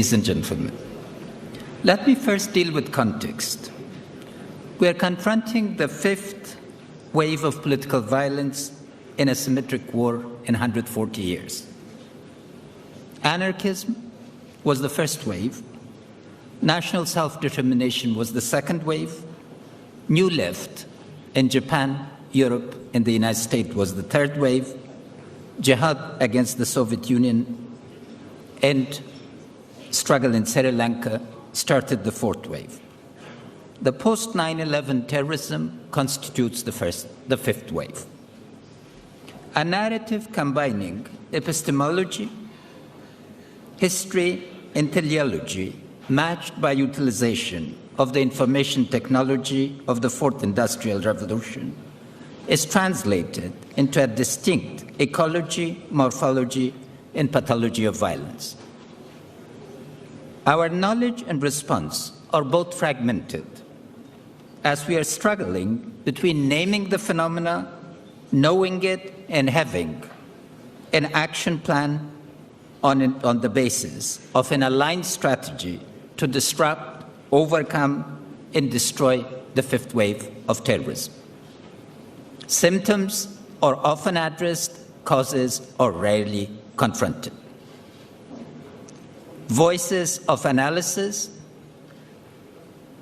Ladies and gentlemen, let me first deal with context. We are confronting the fifth wave of political violence in a symmetric war in 140 years. Anarchism was the first wave. National self-determination was the second wave. New Left in Japan, Europe, and the United States was the third wave. Jihad against the Soviet Union and struggle in Sri Lanka started the fourth wave. The post-9/11 terrorism constitutes the fifth wave. A narrative combining epistemology, history, and teleology, matched by utilization of the information technology of the Fourth Industrial Revolution, is translated into a distinct ecology, morphology, and pathology of violence. Our knowledge and response are both fragmented, as we are struggling between naming the phenomena, knowing it, and having an action plan on the basis of an aligned strategy to disrupt, overcome, and destroy the fifth wave of terrorism. Symptoms are often addressed, causes are rarely confronted. Voices of analysis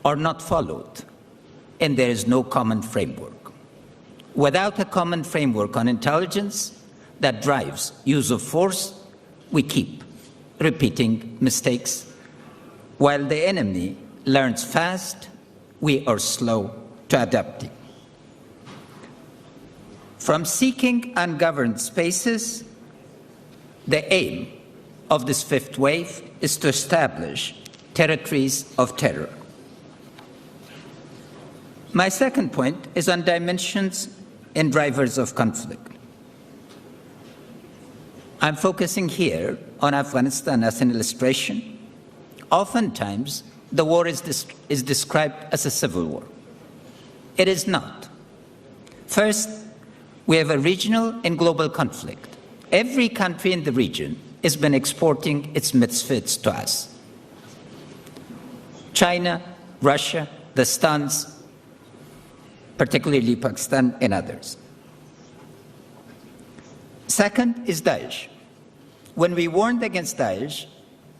are not followed, and there is no common framework. Without a common framework on intelligence that drives use of force, we keep repeating mistakes. While the enemy learns fast, we are slow to adapting. From seeking ungoverned spaces, the aim of this fifth wave is to establish territories of terror. My second point is on dimensions and drivers of conflict. I'm focusing here on Afghanistan as an illustration. Oftentimes, the war is described as a civil war. It is not. First, we have a regional and global conflict. Every country in the region has been exporting its misfits to us. China, Russia, the Stans, particularly Pakistan and others. Second is Daesh. When we warned against Daesh,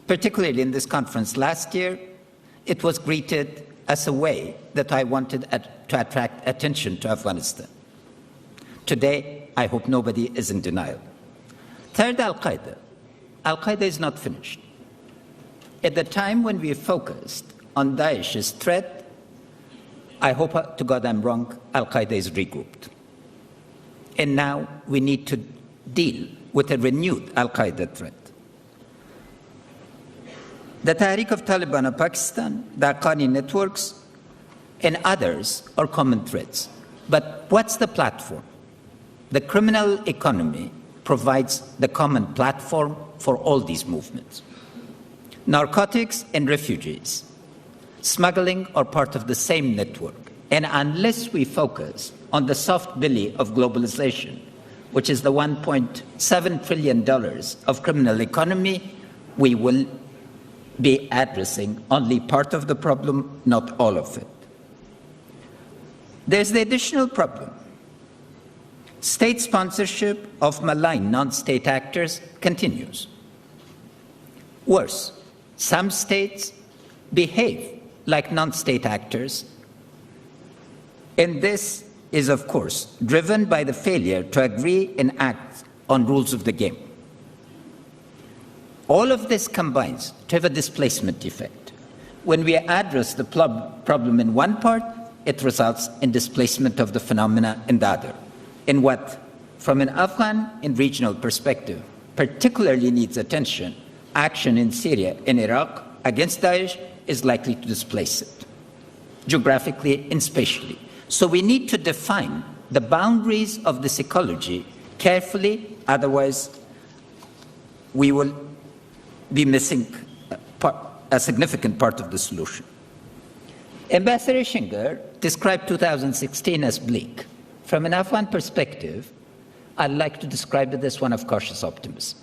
particularly in this conference last year, it was greeted as a way that I wanted to attract attention to Afghanistan. Today, I hope nobody is in denial. Third, Al-Qaeda. Al-Qaeda is not finished. At the time when we focused on Daesh's threat, I hope to God I'm wrong, Al-Qaeda is regrouped. And now we need to deal with a renewed Al-Qaeda threat. The Tehreek of Taliban of Pakistan, the Afghani networks, and others are common threats. But what's the platform? The criminal economy provides the common platform for all these movements. Narcotics and refugees, smuggling are part of the same network. And unless we focus on the soft belly of globalization, which is the $1.7 trillion of criminal economy, we will be addressing only part of the problem, not all of it. There's the additional problem. State sponsorship of malign non-state actors continues. Worse, some states behave like non-state actors, and this is, of course, driven by the failure to agree and act on rules of the game. All of this combines to have a displacement effect. When we address the problem in one part, it results in displacement of the phenomena in the other. And what, from an Afghan and regional perspective, particularly needs attention, action in Syria and Iraq against Daesh is likely to displace it, geographically and spatially. So we need to define the boundaries of this ecology carefully, otherwise we will be missing a significant part of the solution. Ambassador Schinger described 2016 as bleak. From an Afghan perspective, I'd like to describe it as one of cautious optimism.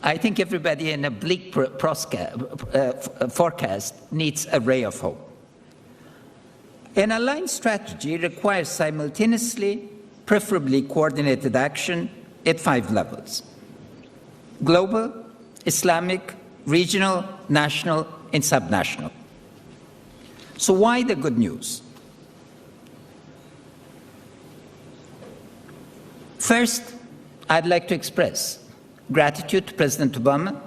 I think everybody in a bleak forecast needs a ray of hope. An aligned strategy requires simultaneously, preferably coordinated action at 5 levels: global, Islamic, regional, national, and subnational. So why the good news? First, I'd like to express gratitude to President Obama,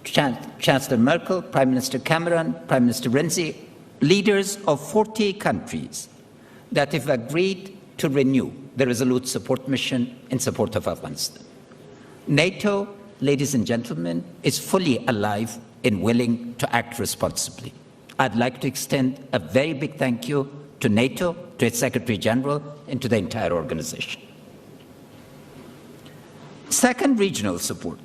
Chancellor Merkel, Prime Minister Cameron, Prime Minister Renzi, leaders of 40 countries that have agreed to renew the resolute support mission in support of Afghanistan. NATO, ladies and gentlemen, is fully alive and willing to act responsibly. I'd like to extend a very big thank you to NATO, to its Secretary General, and to the entire organization. Second, regional support.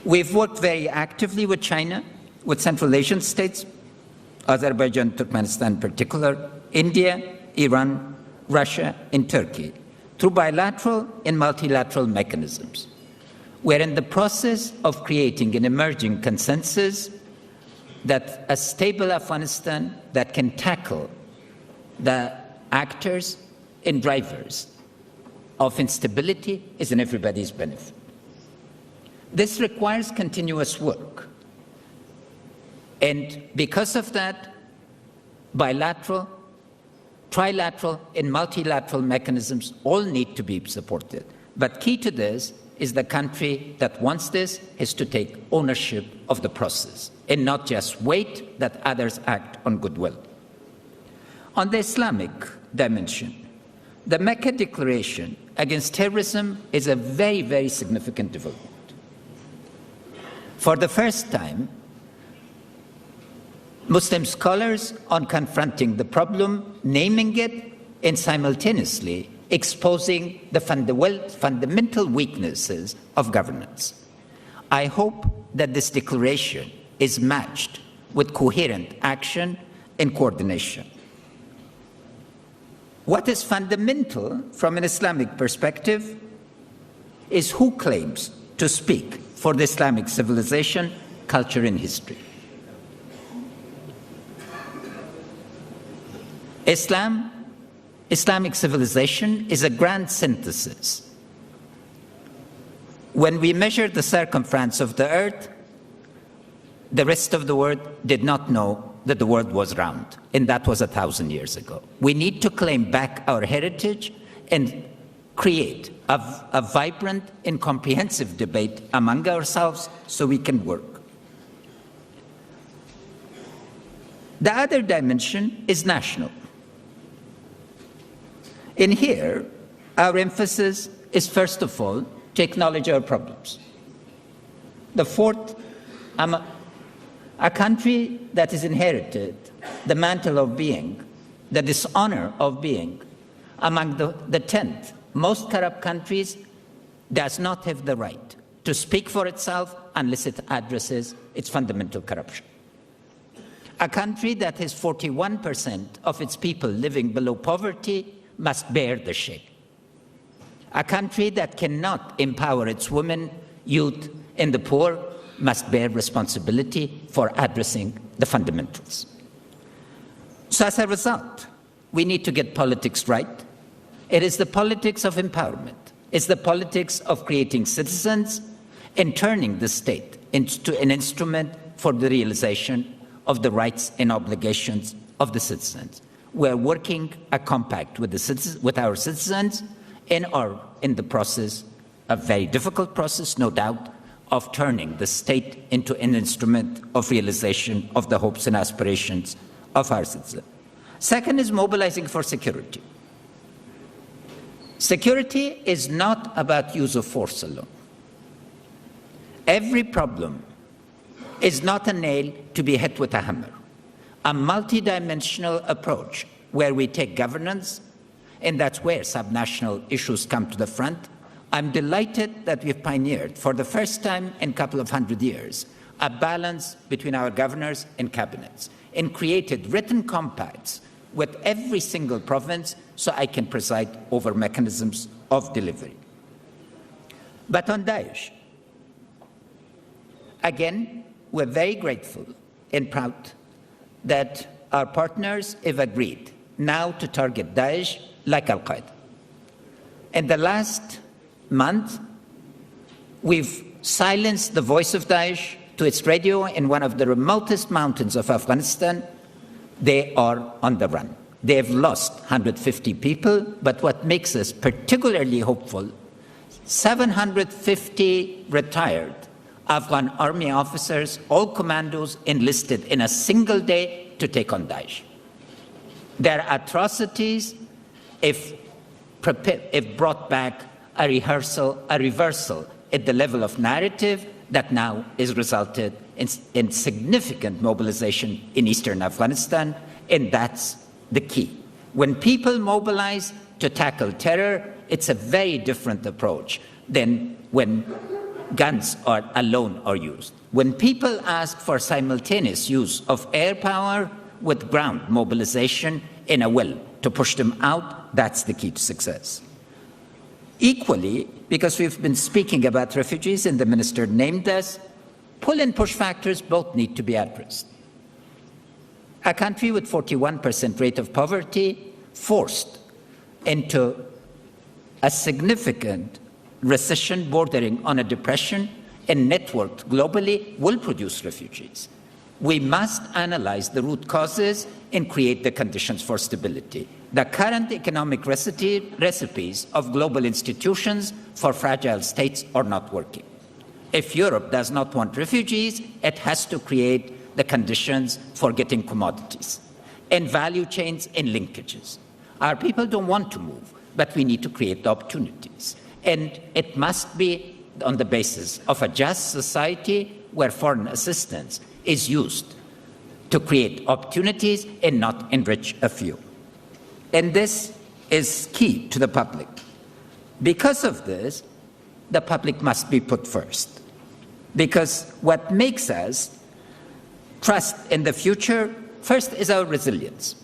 We've worked very actively with China, with Central Asian states, Azerbaijan, Turkmenistan in particular, India, Iran, Russia, and Turkey, through bilateral and multilateral mechanisms. We're in the process of creating an emerging consensus that a stable Afghanistan that can tackle the actors and drivers of instability is in everybody's benefit. This requires continuous work. And because of that, bilateral, trilateral, and multilateral mechanisms all need to be supported. But key to this is the country that wants this has to take ownership of the process and not just wait that others act on goodwill. On the Islamic dimension, the Mecca Declaration against terrorism is a very, very significant development. For the first time, Muslim scholars are confronting the problem, naming it, and simultaneously exposing the fundamental weaknesses of governance. I hope that this declaration is matched with coherent action and coordination. What is fundamental from an Islamic perspective is who claims to speak for the Islamic civilization, culture, and history. Islamic civilization is a grand synthesis. When we measure the circumference of the earth, the rest of the world did not know that the world was round, and that was 1,000 years ago. We need to claim back our heritage and create a vibrant and comprehensive debate among ourselves so we can work. The other dimension is national. In here, our emphasis is first of all to acknowledge our problems. The fourth, a country that has inherited the mantle of being, the dishonor of being, among the 10th most corrupt countries, does not have the right to speak for itself unless it addresses its fundamental corruption. A country that has 41% of its people living below poverty must bear the shame. A country that cannot empower its women, youth, and the poor must bear responsibility for addressing the fundamentals. So as a result, we need to get politics right. It is the politics of empowerment. It's the politics of creating citizens and turning the state into an instrument for the realization of the rights and obligations of the citizens. We're working a compact with our citizens and are in the process, a very difficult process, no doubt, of turning the state into an instrument of realization of the hopes and aspirations of our citizens. Second is mobilizing for security. Security is not about use of force alone. Every problem is not a nail to be hit with a hammer. A multidimensional approach where we take governance, and that's where subnational issues come to the front. I'm delighted that we've pioneered, for the first time in a couple of 100 years, a balance between our governors and cabinets, and created written compacts with every single province so I can preside over mechanisms of delivery. But on Daesh, Again, we're very grateful and proud that our partners have agreed now to target Daesh like Al-Qaeda. In the last month, we've silenced the voice of Daesh to its radio in one of the remotest mountains of Afghanistan. They are on the run. They have lost 150 people, but what makes us particularly hopeful, 750 retired Afghan army officers, all commandos, enlisted in a single day to take on Daesh. Their atrocities, if brought back, a reversal at the level of narrative that now is resulted in significant mobilization in eastern Afghanistan, and that's the key. When people mobilize to tackle terror, it's a very different approach than when guns alone are used. When people ask for simultaneous use of air power with ground mobilization and a will to push them out, that's the key to success. Equally, because we've been speaking about refugees and the minister named us, pull and push factors both need to be addressed. A country with 41% rate of poverty forced into a significant recession bordering on a depression and networked globally will produce refugees. We must analyze the root causes and create the conditions for stability. The current economic recipes of global institutions for fragile states are not working. If Europe does not want refugees, it has to create the conditions for getting commodities and value chains and linkages. Our people don't want to move, but we need to create the opportunities. And it must be on the basis of a just society where foreign assistance is used to create opportunities and not enrich a few. And this is key to the public. Because of this, the public must be put first. Because what makes us trust in the future, first, is our resilience.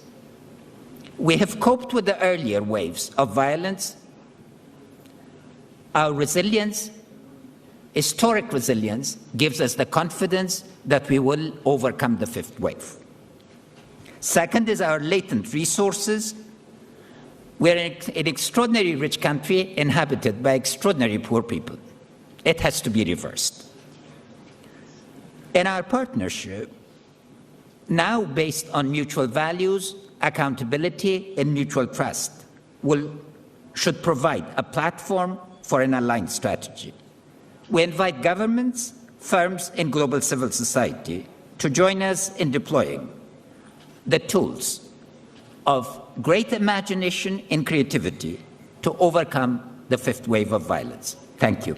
We have coped with the earlier waves of violence. Our resilience, historic resilience, gives us the confidence that we will overcome the fifth wave. Second is our latent resources. We're an extraordinarily rich country inhabited by extraordinarily poor people. It has to be reversed. And our partnership, now based on mutual values, accountability, and mutual trust, should provide a platform for an aligned strategy. We invite governments, firms, and global civil society to join us in deploying the tools of great imagination and creativity to overcome the fifth wave of violence. Thank you.